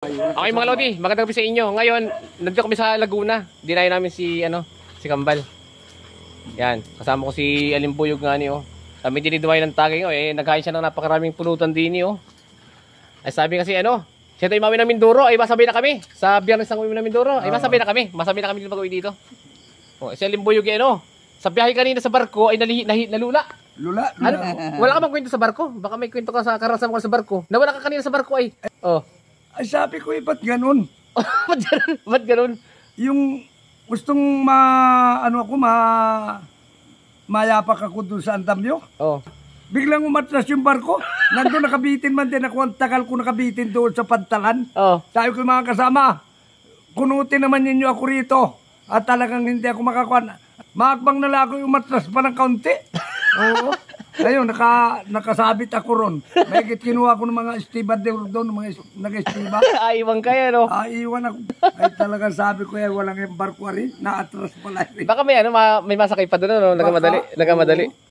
Okay mga Lodi, magandang gabi sa inyo. Ngayon, nandito kami sa Laguna. Dinayo namin si Kambal. Yan, kasama ko si Alimbuyog nga niyo. Kami diniduway ng tagay nagkain siya ng napakaraming pulutan din niyo. Ay sabi kasi siya tayo mawin ng Mindoro, ay masabay na kami. Sa Biyernes ng uwi ng Mindoro, ay masabay na kami. Masabay na kami dito pag-uwi dito. Si Alimbuyog sa biyahe kanina sa barko ay nalula. Lula? Wala ka bang kwento sa barko? Baka may kwento ka sa karanasan mo sa barko. Nawala ka kanina sa barko ay. Ay sabi ko ba't ganun? Ba't ganun? Yung gustong mayapak ako doon sa Andamyo. Biglang umatras yung barko. Nandun nakabitin man din ako. Ang tagal ko nakabitin doon sa pantalan. Sabi ko mga kasama, kunutin naman ninyo ako rito. At talagang hindi ako makakuha. Maakbang na lang ako umatras pa ng kaunti. Oo. Ayun, nakasabit ako ron. May kinuha ko ng mga estibador doon, mga nag-estiba. Iwan kaya, no? Iwan ako. Ay talagang sabi ko, walang yung barko rin. Naatras pala rin. Baka may masakay pa doon, no? Nagamadali.